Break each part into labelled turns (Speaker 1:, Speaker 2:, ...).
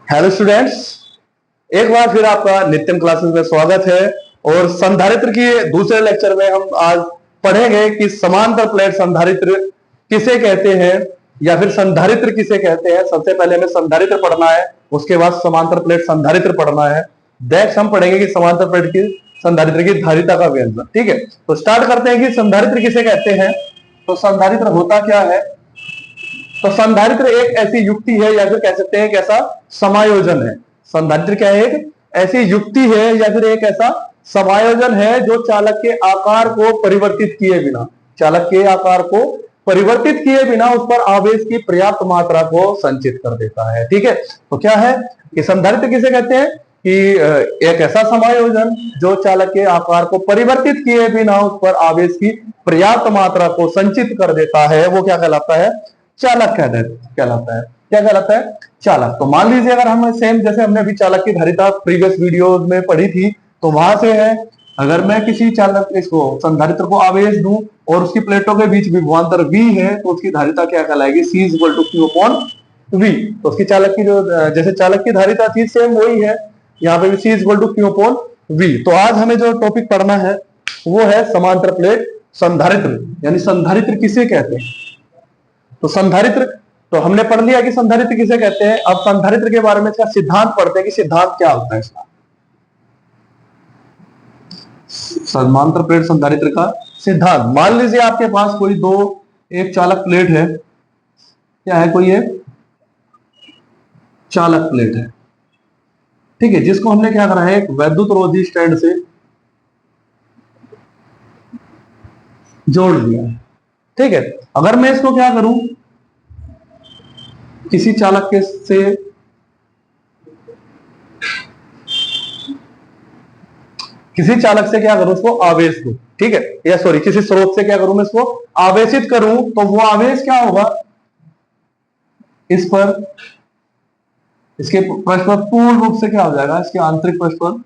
Speaker 1: Hello students, एक बार फिर आपका नित्यम क्लासेस में स्वागत है। और संधारित्र के दूसरे लेक्चर में हम आज पढ़ेंगे कि समांतर प्लेट संधारित्र किसे कहते हैं या फिर संधारित्र किसे कहते हैं। सबसे पहले हमें संधारित्र पढ़ना है, उसके बाद समांतर प्लेट संधारित्र पढ़ना है। नेक्स्ट हम पढ़ेंगे कि समांतर प्लेट की संधारित्र की धारिता का व्यंजन। ठीक है, तो स्टार्ट करते हैं कि संधारित्र किसे कहते हैं। तो संधारित्र होता क्या है। तो संधारित्र एक ऐसी युक्ति है या फिर कह सकते हैं एक ऐसा समायोजन है। संधारित्र क्या है? एक ऐसी युक्ति है या फिर एक ऐसा समायोजन है जो चालक के आकार को परिवर्तित किए बिना, चालक के आकार को परिवर्तित किए बिना उस पर आवेश की पर्याप्त मात्रा को संचित कर देता है। ठीक है, तो क्या है कि संधारित्र किसे कहते हैं कि एक ऐसा समायोजन जो चालक के आकार को परिवर्तित किए बिना उस पर आवेश की पर्याप्त मात्रा को संचित कर देता है, वो क्या कहलाता है? चालक कहलाता है। क्या कहलाता है? चालक। तो मान लीजिए अगर हम सेम जैसे हमने अभी चालक की धारिता प्रीवियस वीडियो में पढ़ी थी, तो वहां से है अगर मैं किसी चालक इसको संधारित्र को आवेश दूं और उसकी प्लेटों के बीच विभवांतर V है तो उसकी धारिता क्या कहलाएगी? C equal to Q upon V। तो उसकी चालक की जो जैसे चालक की धारिता थी सेम वही है, यहाँ पे भी C equal to Q upon V। तो आज हमें जो टॉपिक पढ़ना है वो है समांतर प्लेट संधारित्र, यानी संधारित्र किसे कहते हैं। तो संधारित्र तो हमने पढ़ लिया कि संधारित्र किसे कहते हैं। अब संधारित्र के बारे में इसका सिद्धांत पढ़ते हैं कि सिद्धांत क्या होता है इसका। समांतर प्लेट संधारित्र का सिद्धांत, मान लीजिए आपके पास कोई एक चालक प्लेट है। क्या है? कोई एक चालक प्लेट है, ठीक है, जिसको हमने क्या करा है? एक वैद्युत रोधी स्टैंड से जोड़ दिया है। ठीक है, अगर मैं इसको क्या करूं, किसी चालक के से किसी चालक से क्या करूं? उसको आवेश दूं। ठीक है, या सॉरी किसी स्रोत से क्या करूं? मैं इसको आवेशित करूं तो वो आवेश क्या होगा? इस पर इसके पृष्ठ पर पूर्ण रूप से क्या हो जाएगा? इसके आंतरिक पृष्ठ पर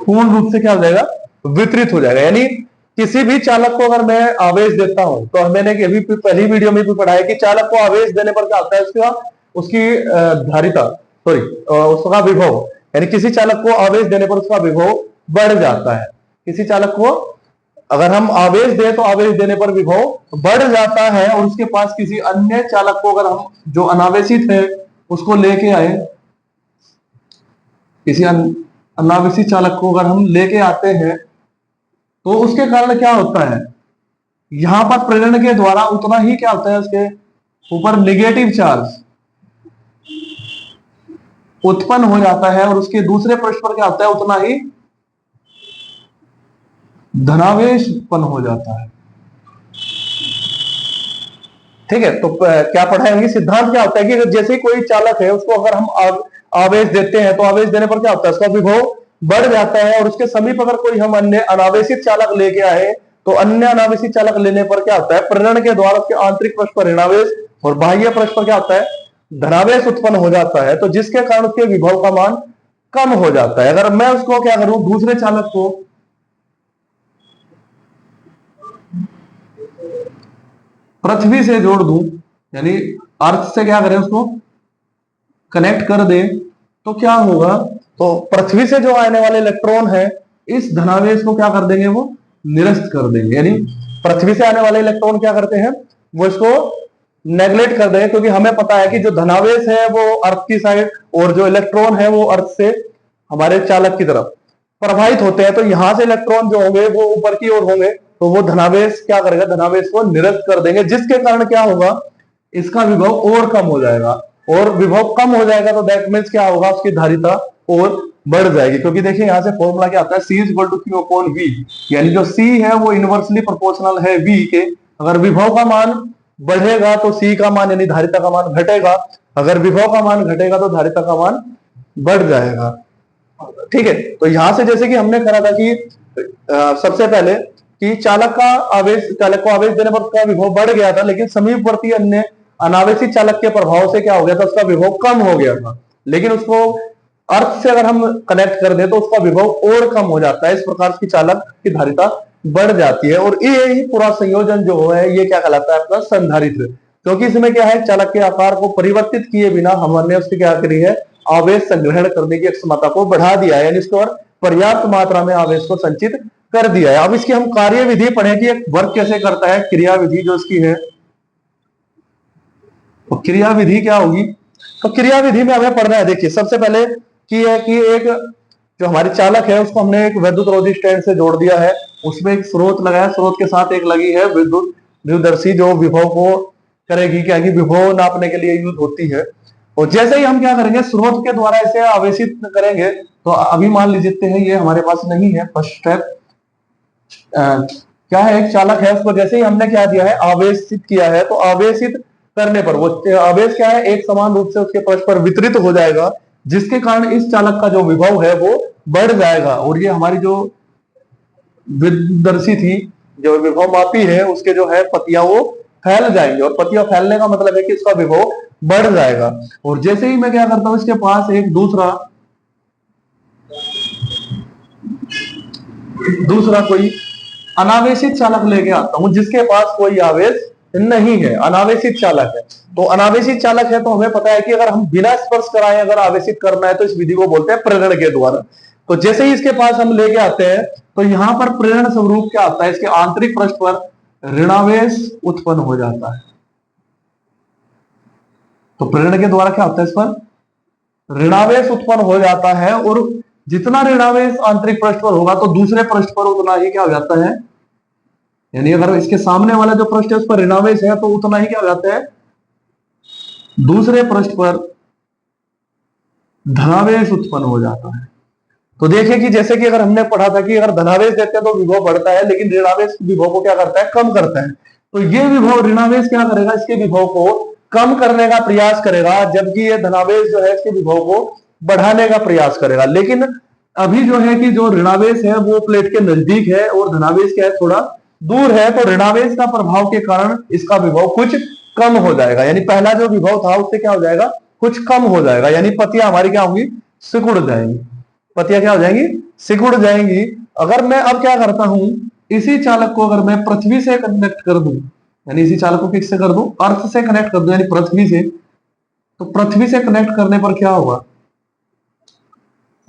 Speaker 1: पूर्ण रूप से क्या हो जाएगा? वितरित हो जाएगा। यानी किसी भी चालक को अगर मैं आवेश देता हूं, तो मैंने अभी पहली वीडियो में भी पढ़ा है कि चालक को आवेश देने पर क्या होता है? उसकी धारिता सॉरी उसका विभव, यानी किसी चालक को आवेश देने पर उसका विभव बढ़ जाता है। किसी चालक को अगर हम आवेश दें तो आवेश देने पर विभव बढ़ जाता है, और उसके पास किसी अन्य चालक को अगर हम जो अनावेशित है उसको लेके आए, किसी अनावेशित चालक को अगर हम लेके आते हैं तो उसके कारण क्या होता है? यहां पर प्रेरण के द्वारा उतना ही क्या होता है? उसके ऊपर नेगेटिव चार्ज उत्पन्न हो जाता है, और उसके दूसरे पृष्ठ पर क्या होता है? उतना ही धनावेश उत्पन्न हो जाता है। ठीक है, तो क्या पढ़ाएंगे? सिद्धांत क्या होता है कि जैसे कोई चालक है उसको अगर हम आवेश देते हैं तो आवेश देने पर क्या होता है? उसका विभव बढ़ जाता है, और उसके समीप अगर कोई हम अन्य अनावेशित चालक लेके आए तो अन्य अनावेशित चालक लेने पर क्या होता है? प्रेरण के द्वारा उसके आंतरिक पृष्ठ पर ऋणावेश और बाह्य पृष्ठ पर क्या होता है? धनावेश उत्पन्न हो जाता है, तो जिसके कारण उसके विभव का मान कम हो जाता है। अगर मैं उसको क्या करूं? दूसरे चालक को पृथ्वी से जोड़ दूं, यानी अर्थ से क्या करें? उसको कनेक्ट कर दें, तो क्या होगा? तो पृथ्वी से जो आने वाले इलेक्ट्रॉन है इस धनावेश को क्या कर देंगे? वो निरस्त कर देंगे। यानी पृथ्वी से आने वाले इलेक्ट्रॉन क्या करते हैं? वो इसको नेग्लेक्ट कर देंगे, क्योंकि हमें पता है कि जो धनावेश है वो अर्थ की साइड और जो इलेक्ट्रॉन है वो अर्थ से हमारे चालक की तरफ प्रवाहित होते हैं। तो यहां से इलेक्ट्रॉन जो होंगे वो ऊपर की ओर होंगे, तो वो धनावेश क्या करेगा? धनावेश को निरस्त कर देंगे, जिसके कारण क्या होगा? इसका विभव और कम हो जाएगा, और विभव कम हो जाएगा तो दैट मीन्स क्या होगा? उसकी धारिता और बढ़ जाएगी। क्योंकि देखिए यहां से फॉर्मूला क्या आता है? C equal to Q upon V, यानी जो C है वो इनवर्सली प्रोपोर्शनल है V के। अगर विभव का मान बढ़ेगा तो C का मान यानी धारिता का मान घटेगा, अगर विभव का मान घटेगा तो धारिता का मान बढ़ जाएगा। ठीक है, तो यहां से जैसे कि हमने करा था कि सबसे पहले कि चालक को आवेश देने पर उसका विभव बढ़ गया था, लेकिन समीपवर्ती अन्य अनावेशित चालक के प्रभाव से क्या हो गया था? उसका विभव कम हो गया था। लेकिन उसको अर्थ से अगर हम कनेक्ट कर दे तो उसका विभव और कम हो जाता है। इस प्रकार की चालक की धारिता बढ़ जाती है, और ये ही पूरा संयोजन जो है ये क्या कहलाता है? आपका संधारित्र। क्योंकि इसमें क्या है, चालक के आकार को परिवर्तित किए बिना हमने उसकी क्या करी है, आवेश संग्रहण करने की क्षमता को बढ़ा दिया है, यानी इसको और पर्याप्त मात्रा में आवेश को संचित कर दिया है। अब इसकी हम कार्य विधि पढ़े कि एक वर्क कैसे करता है, क्रिया विधि जो इसकी है, तो क्रिया विधि क्या होगी। तो क्रिया विधि में हमें पढ़ना है, देखिए सबसे पहले की है कि एक जो हमारी चालक है उसको हमने एक विद्युत रोधी स्टैंड से जोड़ दिया है, उसमें एक स्रोत लगाया, स्रोत के साथ एक लगी है विद्युत द्विदर्शी जो विभव को करेगी, क्या कि विभव नापने के लिए यूज होती है। और जैसे ही हम क्या करेंगे, स्रोत के द्वारा इसे आवेशित करेंगे, तो अभी मान लीजिए हैं ये हमारे पास नहीं है फर्स्ट स्टेप, क्या है, एक चालक है, उसको जैसे ही हमने क्या दिया है, आवेशित किया है, तो आवेशित करने पर वो आवेश क्या है, एक समान रूप से उसके पृष्ठ पर वितरित हो जाएगा, जिसके कारण इस चालक का जो विभव है वो बढ़ जाएगा, और ये हमारी जो विद्युतदर्शी थी, जो विभव मापी है, उसके जो है पतियां वो फैल जाएंगे, और पतियां फैलने का मतलब है कि इसका विभव बढ़ जाएगा। और जैसे ही मैं क्या करता हूं, इसके पास एक दूसरा कोई अनावेशित चालक लेके आता हूं, जिसके पास कोई आवेश नहीं है, अनावेशित चालक है। तो अनावेशित चालक है तो हमें पता है कि अगर हम बिना स्पर्श कराए अगर आवेशित करना है तो इस विधि को बोलते हैं प्रेरण के द्वारा। तो जैसे ही इसके पास हम लेके आते हैं, तो यहां पर प्रेरण स्वरूप क्या आता है, इसके आंतरिक पृष्ठ पर ऋणावेश उत्पन्न हो जाता है। तो प्रेरण के द्वारा क्या होता है, इस पर ऋणावेश उत्पन्न हो जाता है, और जितना ऋणावेश आंतरिक पृष्ठ पर होगा तो दूसरे पृष्ठ पर उतना ही क्या हो जाता है, यानी अगर इसके सामने वाला जो पृष्ठ है उस पर ऋणावेश है तो उतना ही क्या हो जाता है, दूसरे पृष्ठ पर धनावेश उत्पन्न हो जाता है। तो देखिए कि जैसे कि अगर हमने पढ़ा था कि अगर धनावेश देते हैं तो विभव बढ़ता है, लेकिन ऋणावेश विभव को क्या करता है, कम करता है। तो ये विभव ऋणावेश क्या करेगा, इसके विभव को कम करने का प्रयास करेगा, जबकि ये धनावेश जो है इसके विभव को बढ़ाने का प्रयास करेगा। लेकिन अभी जो है कि जो ऋणावेश है वो प्लेट के नजदीक है और धनावेश क्या है, थोड़ा दूर है, तो ऋणावेश का प्रभाव के कारण इसका विभव कुछ कम हो जाएगा, यानी पहला जो विभव था उससे क्या हो जाएगा, कुछ कम हो जाएगा, यानी पतियां हमारी क्या होंगी, सिकुड़ जाएंगी, पतियां क्या हो जाएंगी, सिकुड़ जाएंगी। अगर मैं अब क्या करता हूं, इसी चालक को अगर मैं पृथ्वी से कनेक्ट कर दूं, यानी इसी चालक को किससे कर दूं, अर्थ से कनेक्ट कर दूं, यानी पृथ्वी से, तो पृथ्वी से कनेक्ट करने पर क्या होगा,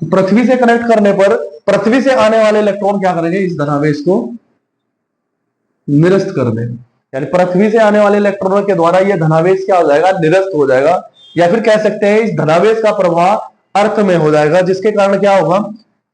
Speaker 1: पृथ्वी से कनेक्ट करने पर पृथ्वी से आने वाले इलेक्ट्रॉन क्या करेंगे, इस धनावेश को निरस्त कर देंगे, यानी पृथ्वी से आने वाले इलेक्ट्रॉनों के द्वारा यह धनावेश क्या हो जाएगा, निरस्त हो जाएगा, या फिर कह सकते हैं इस धनावेश का प्रभाव अर्थ में हो जाएगा, जिसके कारण क्या होगा,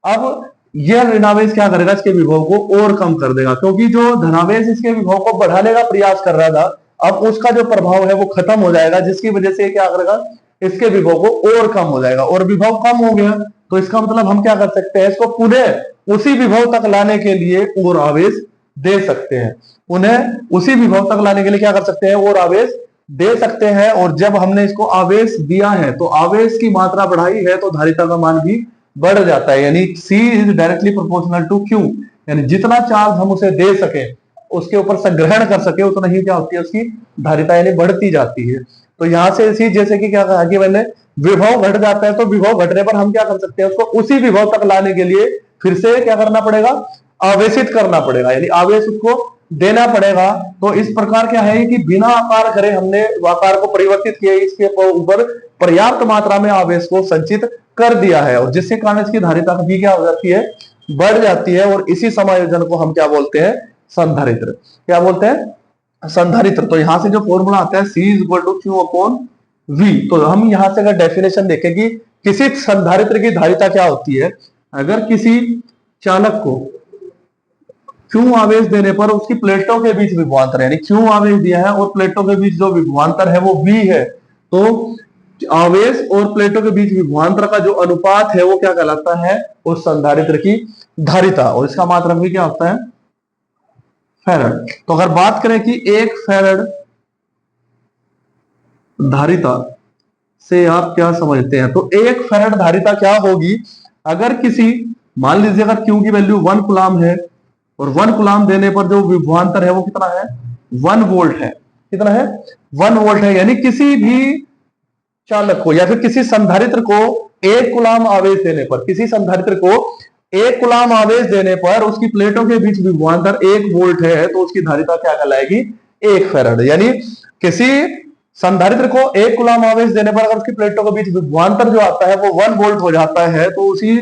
Speaker 1: अब यह ऋणावेश क्या करेगा, इसके विभव को और कम कर देगा, क्योंकि जो धनावेश इसके विभव को बढ़ाने का प्रयास कर रहा था, अब उसका जो प्रभाव है वो खत्म हो जाएगा, जिसकी वजह से क्या करेगा, इसके विभव को और कम हो जाएगा, और विभव कम हो गया तो इसका मतलब हम क्या कर सकते हैं, इसको पुनः उसी विभव तक लाने के लिए और आवेश दे सकते हैं, उन्हें उसी विभव तक लाने के लिए क्या कर सकते हैं, और आवेश दे सकते हैं। और जब हमने इसको आवेश दिया है तो आवेश की मात्रा बढ़ाई है तो धारिता का मान भी बढ़ जाता है, यानी C is directly proportional to Q, यानी जितना चार्ज हम उसे दे सके, उसके ऊपर संग्रहण कर सके, उतना ही क्या होती है, उसकी धारिता यानी बढ़ती जाती है। तो यहां से इसी जैसे कि क्या कहा कि मैंने, विभव घट जाता है तो विभव घटने पर हम क्या कर सकते हैं, उसको उसी विभव तक लाने के लिए फिर से क्या करना पड़ेगा, आवेशित करना पड़ेगा, यानी आवेश उसको देना पड़ेगा। तो इस प्रकार क्या है कि बिना आकार करे हमने आकार को परिवर्तित किया, इसके ऊपर पर्याप्त मात्रा में आवेश को संचित कर दिया है, और जिसके कारण इसकी धारिता भी क्या हो जाती है, बढ़ जाती है, और इसी समायोजन को हम क्या बोलते हैं, संधारित्र। क्या बोलते हैं, संधारित्र। तो यहां से जो फॉर्मूला आता है C is equal to Q/V, तो हम यहां से अगर डेफिनेशन देखें कि किसी संधारित्र की धारिता क्या होती है, अगर किसी चालक को Q आवेश देने पर उसकी प्लेटों के बीच विभवांतर, यानी Q आवेश दिया है और प्लेटों के बीच जो विभवांतर है वो V है, तो आवेश और प्लेटों के बीच विभवांतर का जो अनुपात है वो क्या कहलाता है, उस संधारित्र की धारिता, और इसका मात्रक भी क्या होता है, फैरड। तो अगर बात करें कि 1 फैरड धारिता से आप क्या समझते हैं, तो 1 फैरड धारिता क्या होगी, अगर किसी, मान लीजिए अगर Q की वैल्यू 1 कूलाम है और 1 कूलाम देने पर जो विभवांतर है वो कितना है, 1 वोल्ट है, कितना है, 1 वोल्ट है, यानी किसी भी चालक को या फिर किसी संधारित्र को 1 कूलाम आवेश देने पर, किसी संधारित्र को 1 कूलाम आवेश देने पर उसकी प्लेटों के बीच विभवांतर 1 वोल्ट है, तो उसकी धारिता क्या कहलाएगी, 1 फैराड। यानी किसी संधारित्र को 1 कूलम आवेश देने पर अगर उसकी प्लेटों के बीच विभवांतर जो आता है वो 1 वोल्ट हो जाता है, तो उसी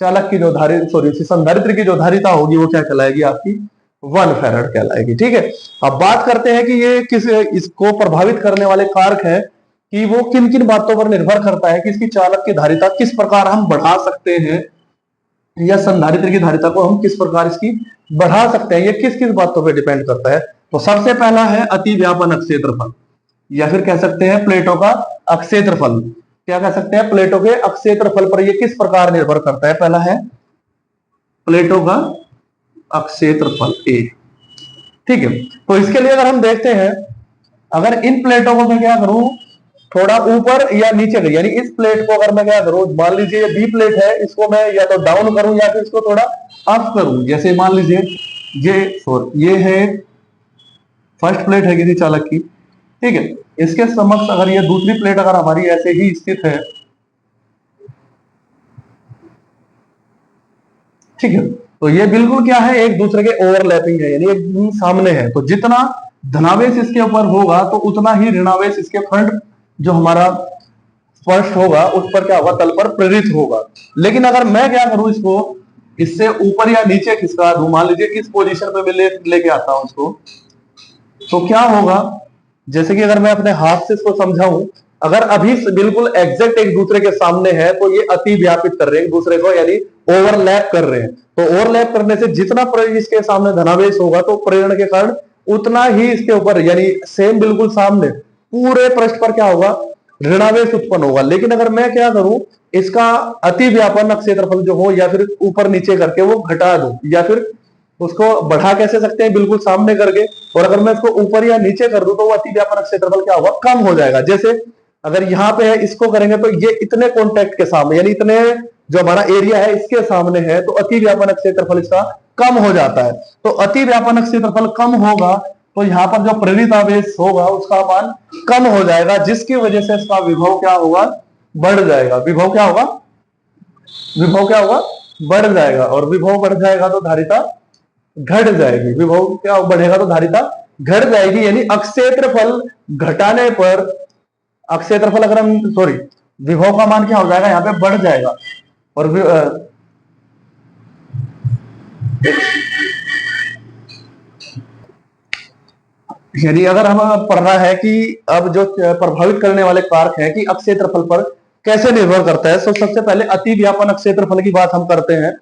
Speaker 1: चालक की जो उसी संधारित्र की जो धारिता होगी वो क्या कहलाएगी, आपकी 1 फैराड कहलाएगी। ठीक है, अब बात करते हैं कि ये किस इसको प्रभावित करने वाले कारक है कि वो किन किन बातों पर निर्भर करता है कि इसकी चालक की धारिता किस प्रकार हम बढ़ा सकते हैं, या संधारित्र की धारिता को हम किस प्रकार इसकी बढ़ा सकते हैं, ये किस किस बातों पर डिपेंड करता है। तो सबसे पहला है अतिव्यापन अक्षेत्रफल, या फिर कह सकते हैं प्लेटों का अक्षेत्रफल। क्या कह सकते हैं, प्लेटों के अक्षेत्रफल पर ये किस प्रकार निर्भर करता है। पहला है प्लेटों का अक्षेत्रफल ए। ठीक है, तो इसके लिए अगर हम देखते हैं, अगर इन प्लेटों को मैं क्या करूं, थोड़ा ऊपर या नीचे करूं, यानी इस प्लेट को अगर मैं क्या करूं, मान लीजिए ये बी प्लेट है, इसको मैं या तो डाउन करूं या फिर इसको थोड़ा अप करूं। जैसे मान लीजिए ये है फर्स्ट प्लेट है किसी चालक की, ठीक है, इसके समक्ष अगर ये दूसरी प्लेट अगर हमारी ऐसे ही स्थित है, ठीक है, तो ये बिल्कुल क्या है, एक दूसरे के ओवरलैपिंग है, यानी एक सामने है। तो जितना धनावेश इसके ऊपर होगा तो उतना ही ऋणावेश इसके फ्रंट जो हमारा स्पर्श होगा उस पर क्या होगा, तल पर प्रेरित होगा। लेकिन अगर मैं क्या करूं, इसको इससे ऊपर या नीचे खिसका दूं, मान लीजिए इस पोजीशन पे मैं लेके आता हूं इसको, तो क्या होगा, जैसे कि अगर मैं अपने हाथ से इसको समझाऊं, अगर अभी बिल्कुल एग्जैक्ट एक दूसरे के सामने है तो ये अति व्यापित कर रहे हैं एक दूसरे को, यानी ओवरलैप कर रहे हैं। तो ओवरलैप करने से जितना इसके सामने धनावेश होगा तो प्रेरण के कारण उतना ही इसके ऊपर, यानी सेम बिल्कुल सामने पूरे पृष्ठ पर क्या होगा, ऋणावेश उत्पन्न होगा। लेकिन अगर मैं क्या करूं, इसका अति व्यापन क्षेत्रफल जो हो, या फिर ऊपर नीचे करके वो घटा दूं, या फिर उसको बढ़ा कैसे सकते हैं, बिल्कुल सामने करके, और अगर मैं इसको ऊपर या नीचे कर दूं तो वो अति व्यापन क्षेत्रफल क्या होगा, कम हो जाएगा। जैसे अगर यहाँ पे है, इसको करेंगे तो ये इतने कॉन्टेक्ट के सामने, यानी इतने जो हमारा एरिया है इसके सामने है, तो अति व्यापन क्षेत्रफल इसका कम हो जाता है। तो अति व्यापन क्षेत्रफल कम होगा तो यहाँ पर जो प्रेरित आवेश होगा उसका मान कम हो जाएगा, जिसकी वजह से इसका विभव क्या होगा, बढ़ जाएगा। विभव क्या होगा, विभव क्या होगा, बढ़ जाएगा। और विभव बढ़ जाएगा तो धारिता घट जाएगी। विभव क्या बढ़ेगा तो धारिता घट जाएगी, यानी अक्षेत्रफल घटाने पर, अक्षेत्रफल अगर हम विभव का मान क्या हो जाएगा, यहाँ पे बढ़ जाएगा। और यानी अगर हम पढ़ना है कि अब जो प्रभावित करने वाले कारक हैं कि अक्षेत्रफल पर कैसे निर्भर करता है, तो सबसे पहले अति व्यापन अक्षेत्रफल की बात हम करते हैं।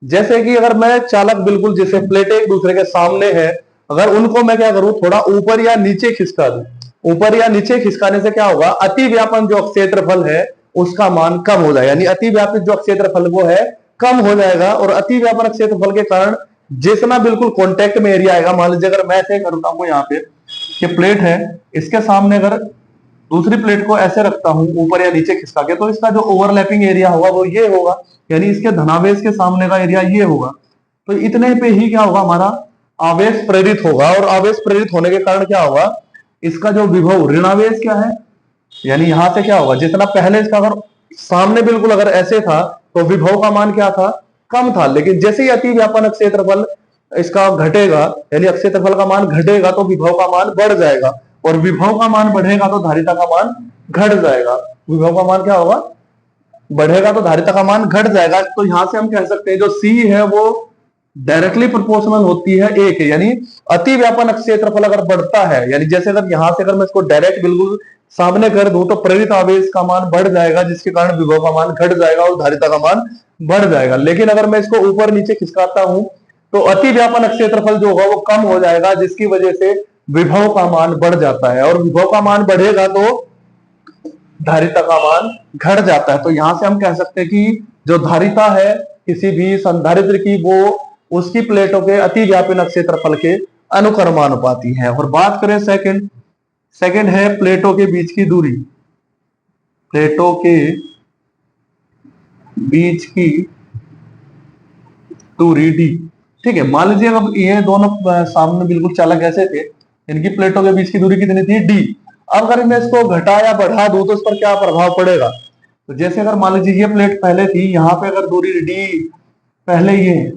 Speaker 1: जैसे कि अगर मैं चालक बिल्कुल जैसे प्लेटें एक दूसरे के सामने है, अगर उनको मैं क्या करूं, थोड़ा ऊपर या नीचे खिसका दूं, ऊपर या नीचे खिसकाने से क्या होगा, अति व्यापन जो क्षेत्रफल है उसका मान कम हो जाएगा, यानी अति व्यापित जो क्षेत्रफल वो है कम हो जाएगा। और अति व्यापन क्षेत्रफल के कारण जितना बिल्कुल कॉन्टेक्ट में एरिया आएगा, मान लीजिए अगर मैं ऐसे करता हूं, यहाँ पे ये प्लेट है, इसके सामने अगर दूसरी प्लेट को ऐसे रखता हूं ऊपर या नीचे खिसका के, तो इसका जो ओवरलैपिंग एरिया होगा वो ये होगा, यानी इसके धनावेश के सामने का एरिया ये होगा। तो इतने पे ही क्या होगा, हमारा आवेश प्रेरित होगा। और आवेश प्रेरित होने के कारण क्या होगा, इसका जो विभव ऋणावेश क्या है, यानी यहां से क्या होगा, जितना पहले इसका अगर सामने बिल्कुल अगर ऐसे था तो विभव का मान क्या था, कम था। लेकिन जैसे ही अति व्यापन क्षेत्रफल इसका घटेगा, यानी क्षेत्रफल का मान घटेगा तो विभव का मान बढ़ जाएगा, और विभव का मान बढ़ेगा तो धारिता का मान घट जाएगा। विभव का मान क्या होगा, बढ़ेगा तो धारिता का मान घट जाएगा। तो यहां से हम कह सकते हैं जो सी है वो डायरेक्टली प्रोपोर्शनल होती है ए के, यानी अति व्यापन क्षेत्रफल अगर बढ़ता है, यानी जैसे अगर यहां से अगर मैं इसको डायरेक्ट बिल्कुल सामने कर दूं तो प्रेरित आवेश का मान बढ़ जाएगा, जिसके कारण विभव का मान घट जाएगा और धारिता का मान बढ़ जाएगा। लेकिन अगर मैं इसको ऊपर नीचे खिसकाता हूं तो अति व्यापन क्षेत्रफल जो होगा वो कम हो जाएगा, जिसकी वजह से विभव का मान बढ़ जाता है, और विभव का मान बढ़ेगा तो धारिता का मान घट जाता है। तो यहां से हम कह सकते हैं कि जो धारिता है किसी भी संधारित्र की, वो उसकी प्लेटों के अति व्यापन क्षेत्रफल के अनुक्रमानुपाती है। और बात करें सेकंड है प्लेटों के बीच की दूरी। प्लेटों के बीच की दूरी डी, ठीक है। मान लीजिए अब ये दोनों सामने बिल्कुल चालक ऐसे थे, इनकी प्लेटों के बीच की दूरी कितनी थी, डी। अब अगर मैं इसको घटा या बढ़ा दूं तो इस पर क्या प्रभाव पड़ेगा। तो जैसे अगर मान लीजिए ये प्लेट पहले थी, यहाँ पे अगर दूरी डी पहले ये,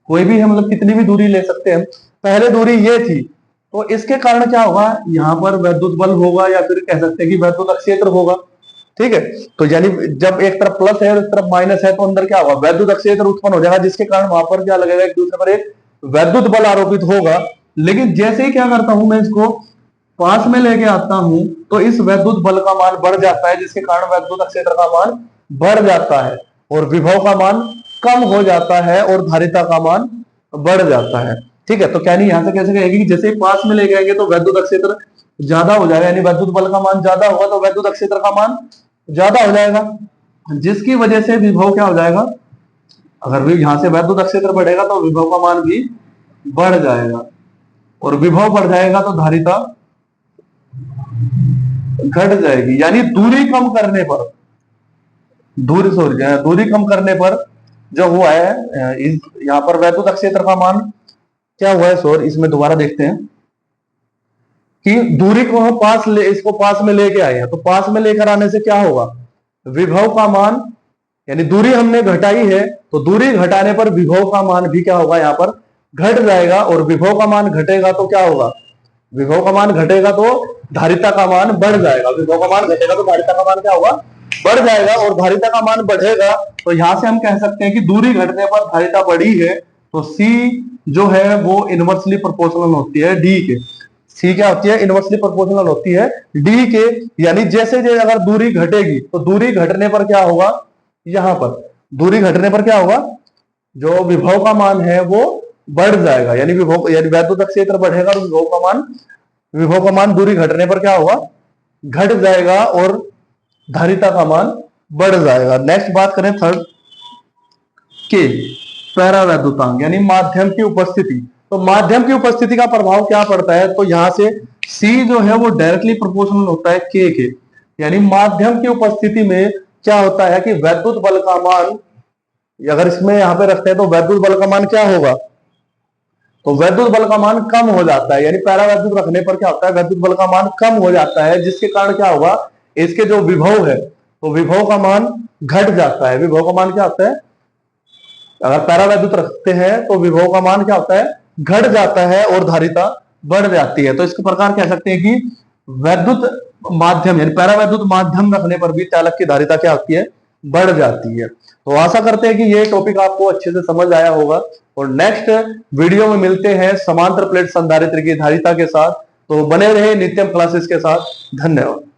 Speaker 1: कोई भी हम मतलब कितनी भी दूरी ले सकते हैं, पहले दूरी ये थी, तो इसके कारण क्या होगा, यहाँ पर वैद्युत बल होगा या फिर कह सकते हैं कि वैद्युत क्षेत्र होगा। ठीक है, तो यानी जब एक तरफ प्लस है और एक तरफ माइनस है तो अंदर क्या होगा, वैद्युत क्षेत्र उत्पन्न हो जाएगा, जिसके कारण वहां पर क्या लगेगा, एक दूसरे पर एक वैद्युत बल आरोपित होगा। लेकिन जैसे ही क्या करता हूं मैं इसको पास में लेके आता हूं तो इस वैद्युत बल का मान बढ़ जाता है, जिसके कारण वैद्युत क्षेत्र का मान बढ़ जाता है और विभव का मान कम हो जाता है और धारिता का मान बढ़ जाता है। ठीक है, तो क्या नहीं यहां से कैसे कहेगी कि जैसे ही पास में ले जाएंगे तो वैद्युत क्षेत्र ज्यादा हो जाएगा, यानी वैद्युत बल का मान ज्यादा होगा तो वैद्युत क्षेत्र का मान ज्यादा हो जाएगा, जिसकी वजह से विभव क्या हो जाएगा, अगर भी यहां से वैद्युत क्षेत्र बढ़ेगा तो विभव का मान भी बढ़ जाएगा और विभव बढ़ जाएगा तो धारिता घट जाएगी। यानी दूरी कम करने पर, दूरी कम करने पर जो हुआ है यहाँ पर वैद्युत क्षेत्र का मान क्या हुआ है सर, इसमें दोबारा देखते हैं कि दूरी को हम इसको पास में लेके आए हैं, तो पास में लेकर आने से क्या होगा, विभव का मान, यानी दूरी हमने घटाई है तो दूरी घटाने पर विभव का मान भी क्या होगा, यहाँ पर घट जाएगा और विभव का मान घटेगा तो क्या होगा, विभव का मान घटेगा तो धारिता का मान बढ़ जाएगा, विभव का मान घटेगा तो धारिता का मान क्या होगा, बढ़ जाएगा और धारिता का मान बढ़ेगा। तो यहां से हम कह सकते हैं कि दूरी घटने पर धारिता बढ़ी है तो C जो है वो इनवर्सली प्रोपोर्शनल होती है D के। C क्या होती है, इनवर्सली प्रोपोर्शनल होती है D के, यानी जैसे जैसे अगर दूरी घटेगी तो दूरी घटने पर क्या होगा, यहां पर दूरी घटने पर क्या होगा, जो विभव का मान है वो बढ़ जाएगा, यानी विभव यानी वैद्युत क्षेत्र बढ़ेगा और विभव का मान दूरी घटने पर क्या होगा, घट जाएगा और धारिता का मान बढ़ जाएगा। नेक्स्ट बात करें थर्ड के पैरावैद्युतांक यानी माध्यम की उपस्थिति। तो माध्यम की उपस्थिति का प्रभाव क्या पड़ता है, तो यहां से C जो है वो डायरेक्टली प्रोपोर्शनल होता है K के, यानी माध्यम की उपस्थिति में क्या होता है कि वैद्युत बल का मान, अगर इसमें यहां पे रखते हैं तो वैद्युत बल का मान क्या होगा, तो वैद्युत बल का मान कम हो जाता है, यानी पैरावैद्युत रखने पर क्या होता है, वैद्युत बल का मान कम हो जाता है, जिसके कारण क्या होगा, इसके जो विभव है तो विभव का मान घट जाता है। विभव का मान क्या होता है, अगर पैरावैद्युत रखते हैं तो विभव का मान क्या होता है, घट जाता है और धारिता बढ़ जाती है। तो इसके प्रकार कह सकते हैं कि वैद्युत माध्यम यानी पैरावैद्युत माध्यम रखने पर भी चालक की धारिता क्या होती है, बढ़ जाती है। तो आशा करते हैं कि ये टॉपिक आपको अच्छे से समझ आया होगा और नेक्स्ट वीडियो में मिलते हैं समांतर प्लेट संधारित्र की धारिता के साथ। तो बने रहे नित्यम क्लासेस के साथ। धन्यवाद।